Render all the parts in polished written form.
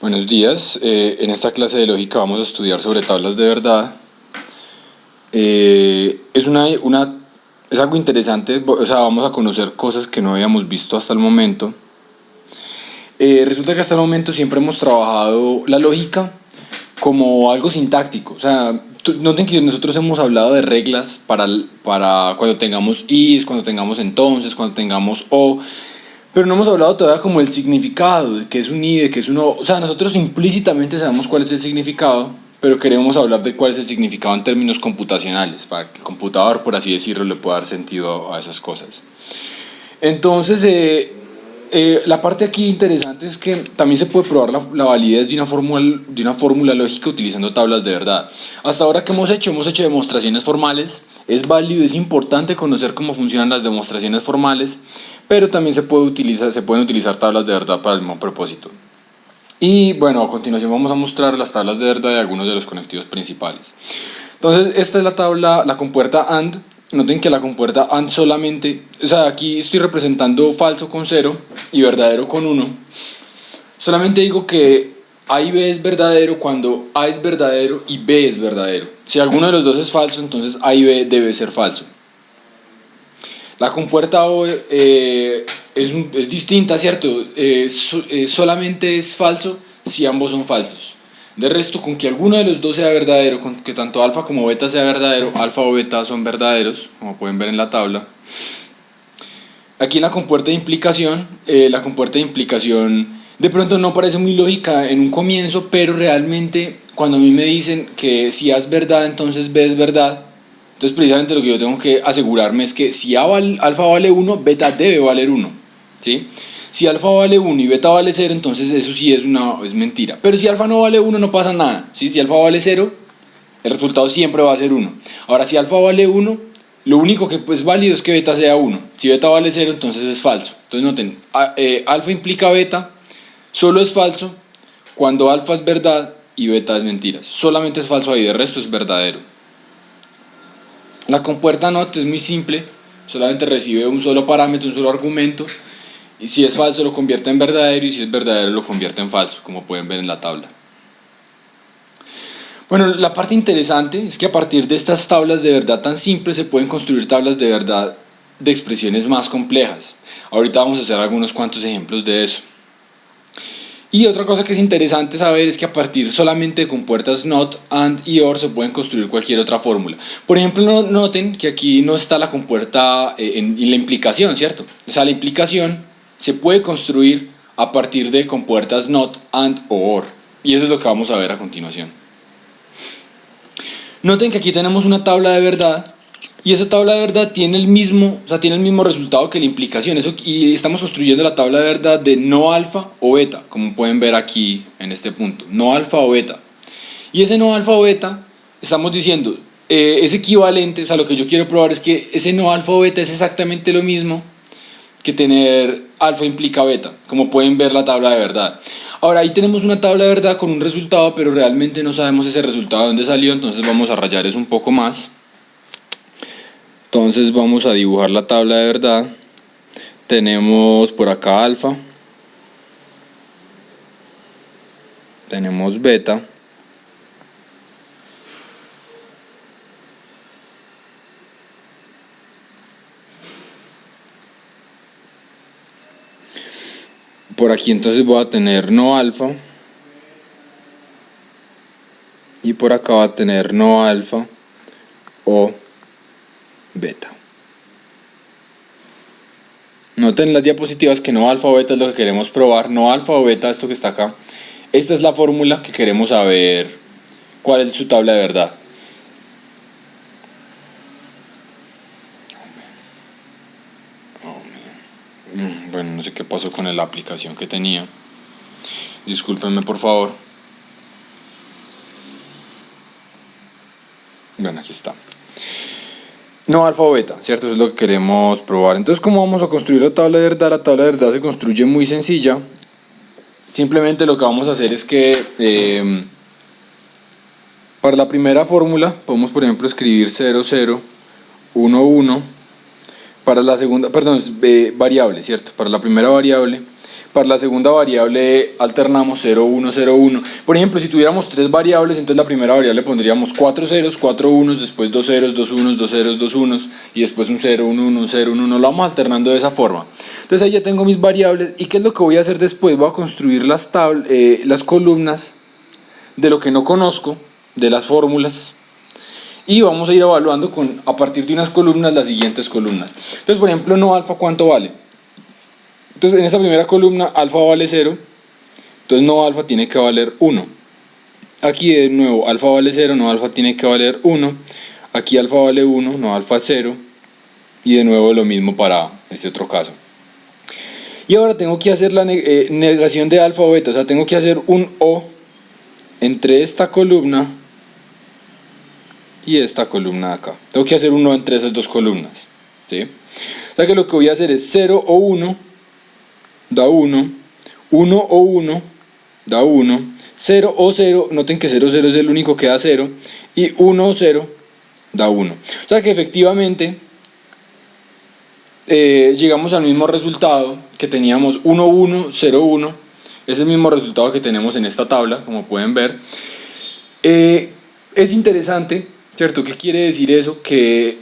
Buenos días. En esta clase de lógica vamos a estudiar sobre tablas de verdad. Es algo interesante, o sea, vamos a conocer cosas que no habíamos visto hasta el momento. Resulta que hasta el momento siempre hemos trabajado la lógica como algo sintáctico. O sea, noten que nosotros hemos hablado de reglas para cuando tengamos is, cuando tengamos entonces, cuando tengamos o. Pero no hemos hablado todavía como el significado, de qué es un i, de qué es un o. O sea, nosotros implícitamente sabemos cuál es el significado, pero queremos hablar de cuál es el significado en términos computacionales, para que el computador, por así decirlo, le pueda dar sentido a esas cosas. Entonces, la parte aquí interesante es que también se puede probar la validez de una fórmula lógica utilizando tablas de verdad. Hasta ahora, ¿qué hemos hecho? Hemos hecho demostraciones formales. Es válido, es importante conocer cómo funcionan las demostraciones formales, pero también se pueden utilizar tablas de verdad para el mismo propósito. Y bueno, a continuación vamos a mostrar las tablas de verdad de algunos de los conectivos principales. Entonces, esta es la tabla, la compuerta AND. Noten que la compuerta AND solamente, o sea, aquí estoy representando falso con 0 y verdadero con 1. Solamente digo que A y B es verdadero cuando A es verdadero y B es verdadero. Si alguno de los dos es falso, entonces A y B debe ser falso. La compuerta O es distinta, ¿cierto? Solamente es falso si ambos son falsos. De resto, con que alguno de los dos sea verdadero, con que tanto alfa como beta sea verdadero, alfa o beta son verdaderos, como pueden ver en la tabla. Aquí en la compuerta de implicación, de pronto no parece muy lógica en un comienzo, pero realmente cuando a mí me dicen que si A es verdad, entonces B es verdad, entonces precisamente lo que yo tengo que asegurarme es que si alfa vale 1, beta debe valer 1, ¿sí? Si alfa vale 1 y beta vale 0, entonces eso sí es mentira. Pero si alfa no vale 1, no pasa nada, ¿sí? Si alfa vale 0, el resultado siempre va a ser 1. Ahora, si alfa vale 1, lo único que es válido es que beta sea 1. Si beta vale 0, entonces es falso. Entonces noten, alfa implica beta, solo es falso cuando alfa es verdad y beta es mentira. Solamente es falso ahí, de resto es verdadero. La compuerta NOT es muy simple, solamente recibe un solo parámetro, un solo argumento, y si es falso lo convierte en verdadero y si es verdadero lo convierte en falso, como pueden ver en la tabla. Bueno, la parte interesante es que a partir de estas tablas de verdad tan simples se pueden construir tablas de verdad de expresiones más complejas. Ahorita vamos a hacer algunos cuantos ejemplos de eso. Y otra cosa que es interesante saber es que a partir solamente de compuertas NOT, AND y OR se pueden construir cualquier otra fórmula. Por ejemplo, noten que aquí no está la compuerta en la implicación, ¿cierto? O sea, la implicación se puede construir a partir de compuertas NOT, AND o OR. Y eso es lo que vamos a ver a continuación. Noten que aquí tenemos una tabla de verdad y esa tabla de verdad tiene el mismo resultado que la implicación. Y estamos construyendo la tabla de verdad de no alfa o beta, como pueden ver aquí en este punto, no alfa o beta. Y ese no alfa o beta, estamos diciendo, es equivalente, o sea, lo que yo quiero probar es que ese no alfa o beta es exactamente lo mismo que tener alfa implica beta, como pueden ver la tabla de verdad. Ahora ahí tenemos una tabla de verdad con un resultado, pero realmente no sabemos ese resultado de dónde salió, entonces vamos a rayar eso un poco más. Entonces vamos a dibujar la tabla de verdad. Tenemos por acá alfa, tenemos beta, por aquí entonces voy a tener no alfa y por acá va a tener no alfa o beta. Noten las diapositivas que no alfa o beta es lo que queremos probar. No alfa o beta, esto que está acá, esta es la fórmula que queremos saber cuál es su tabla de verdad. Bueno, no sé qué pasó con la aplicación que tenía. Discúlpenme por favor. Bueno, aquí está. No alfa o beta, ¿cierto? Eso es lo que queremos probar. Entonces, ¿cómo vamos a construir la tabla de verdad? La tabla de verdad se construye muy sencilla. Simplemente lo que vamos a hacer es que para la primera fórmula podemos, por ejemplo, escribir 0, 0, 1, 1. Para la segunda, variable, ¿cierto? Para la primera variable Para la segunda variable alternamos 0, 1, 0, 1. Por ejemplo, si tuviéramos tres variables, entonces la primera variable pondríamos 4 ceros, 4 unos, después 2 ceros, 2 unos, 2 ceros, 2 unos, y después un 0, 1, 1, 0, 1, 1. Lo vamos alternando de esa forma. Entonces ahí ya tengo mis variables. ¿Y qué es lo que voy a hacer después? Voy a construir las columnas de lo que no conozco, de las fórmulas. Y vamos a ir evaluando a partir de unas columnas las siguientes columnas. Entonces, por ejemplo, no alfa, ¿cuánto vale? Entonces, en esta primera columna, alfa vale 0. Entonces, no alfa tiene que valer 1. Aquí, de nuevo, alfa vale 0, no alfa tiene que valer 1. Aquí, alfa vale 1, no alfa 0. Y de nuevo, lo mismo para este otro caso. Y ahora tengo que hacer la negación de alfa o beta. O sea, tengo que hacer un O entre esta columna y esta columna de acá. Tengo que hacer un O entre esas dos columnas, ¿sí? O sea que lo que voy a hacer es 0 o 1 da 1, 1 o 1 da 1, 0 o 0, noten que 0, 0 es el único que da 0, y 1 o 0 da 1. O sea que efectivamente llegamos al mismo resultado que teníamos 1, 1, 0, 1. Es el mismo resultado que tenemos en esta tabla, como pueden ver. Es interesante, ¿cierto? ¿Qué quiere decir eso? Que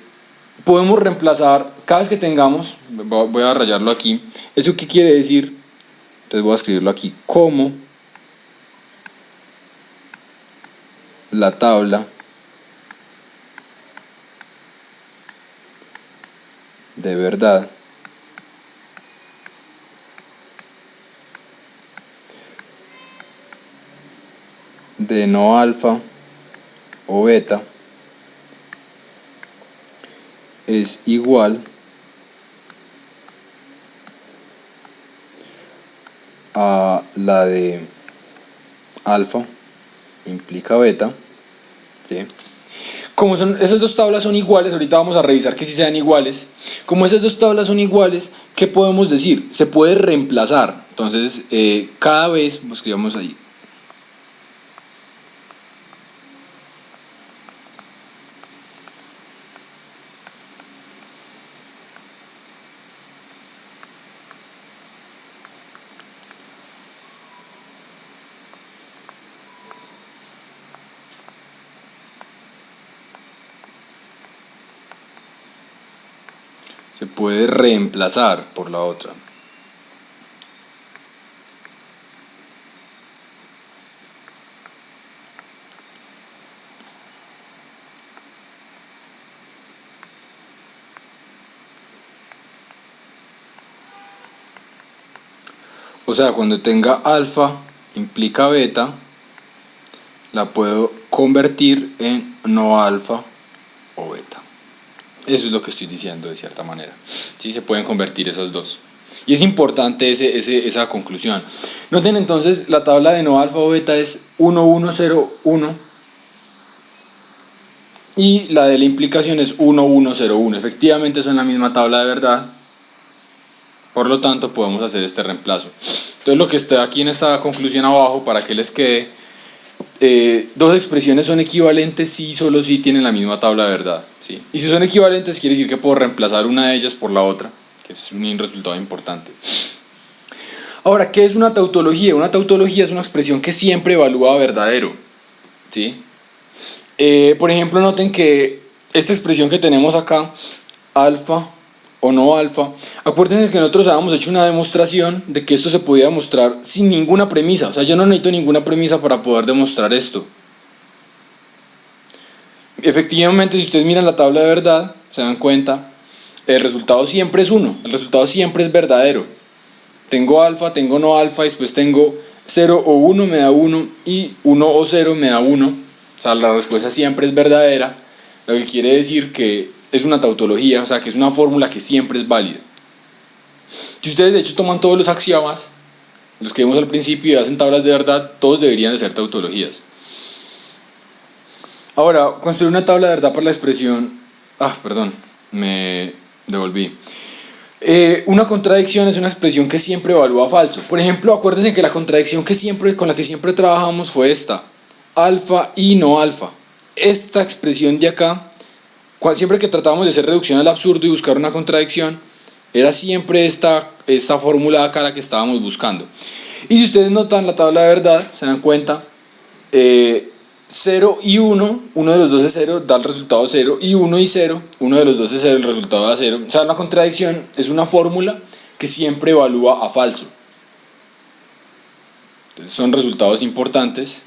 podemos reemplazar, cada vez que tengamos, voy a rayarlo aquí, ¿eso qué quiere decir? Entonces voy a escribirlo aquí, como la tabla de verdad de no alfa o beta es igual a la de alfa implica beta, ¿sí? Como esas dos tablas son iguales, ahorita vamos a revisar que sí sean iguales. Como esas dos tablas son iguales, ¿qué podemos decir? Se puede reemplazar. Entonces, cada vez, escribamos ahí, se puede reemplazar por la otra. O sea, cuando tenga alfa implica beta, la puedo convertir en no alfa o beta. Eso es lo que estoy diciendo de cierta manera. ¿Sí? Se pueden convertir esas dos. Y es importante esa conclusión. Noten entonces, la tabla de no alfa o beta es 1, 1, 0, 1. Y la de la implicación es 1, 1, 0, 1. Efectivamente son la misma tabla de verdad. Por lo tanto, podemos hacer este reemplazo. Entonces, lo que está aquí en esta conclusión abajo, para que les quede, dos expresiones son equivalentes si solo si tienen la misma tabla de verdad, ¿sí? Y si son equivalentes quiere decir que puedo reemplazar una de ellas por la otra, que es un resultado importante. Ahora, ¿qué es una tautología? Una tautología es una expresión que siempre evalúa verdadero, ¿sí? Por ejemplo, noten que esta expresión que tenemos acá, alfa o no alfa, acuérdense que nosotros habíamos hecho una demostración de que esto se podía demostrar sin ninguna premisa. O sea, yo no necesito ninguna premisa para poder demostrar esto. Efectivamente, si ustedes miran la tabla de verdad, se dan cuenta, el resultado siempre es 1, el resultado siempre es verdadero. Tengo alfa, tengo no alfa, y después tengo 0 o 1 me da 1 y 1 o 0 me da 1. O sea, la respuesta siempre es verdadera, lo que quiere decir que es una tautología, o sea, que es una fórmula que siempre es válida. Si ustedes de hecho toman todos los axiomas, los que vimos al principio, y hacen tablas de verdad, todos deberían de ser tautologías. Ahora, construir una tabla de verdad para la expresión... me devolví. Una contradicción es una expresión que siempre evalúa falso. Por ejemplo, acuérdense que la contradicción con la que siempre trabajamos fue esta: alfa y no alfa. Esta expresión de acá, siempre que tratábamos de hacer reducción al absurdo y buscar una contradicción, Era siempre esta fórmula acá la que estábamos buscando. Y si ustedes notan la tabla de verdad, se dan cuenta, 0 y 1, uno de los dos es 0, da el resultado 0, y 1 y 0, uno de los dos es 0, el resultado da 0. O sea, una contradicción es una fórmula que siempre evalúa a falso. Entonces son resultados importantes.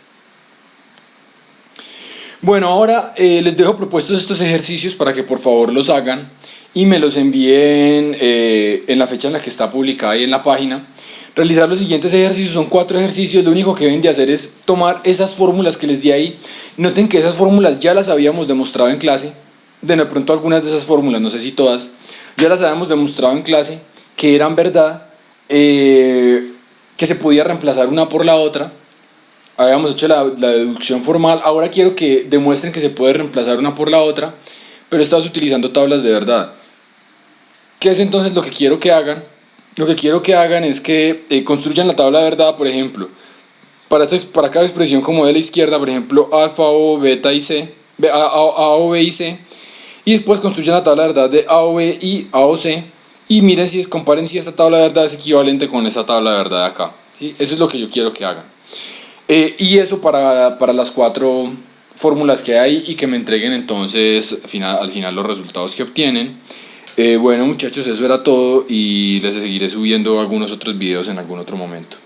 Bueno, ahora les dejo propuestos estos ejercicios para que por favor los hagan y me los envíen en la fecha en la que está publicada ahí en la página. Realizar los siguientes ejercicios, son 4 ejercicios, lo único que deben de hacer es tomar esas fórmulas que les di ahí. Noten que esas fórmulas ya las habíamos demostrado en clase, de pronto algunas de esas fórmulas, no sé si todas, ya las habíamos demostrado en clase, que eran verdad, que se podía reemplazar una por la otra. Habíamos hecho la deducción formal, ahora quiero que demuestren que se puede reemplazar una por la otra, pero estás utilizando tablas de verdad. ¿Qué es entonces lo que quiero que hagan? Lo que quiero que hagan es que construyan la tabla de verdad, por ejemplo, para cada expresión como de la izquierda, por ejemplo, alfa o beta y c, a o b y c, y después construyan la tabla de verdad de a o b y a o c, y miren comparen si esta tabla de verdad es equivalente con esa tabla de verdad de acá, ¿sí? Eso es lo que yo quiero que hagan. Y eso para las 4 fórmulas que hay y que me entreguen entonces al final los resultados que obtienen. Bueno muchachos, eso era todo y les seguiré subiendo algunos otros videos en algún otro momento.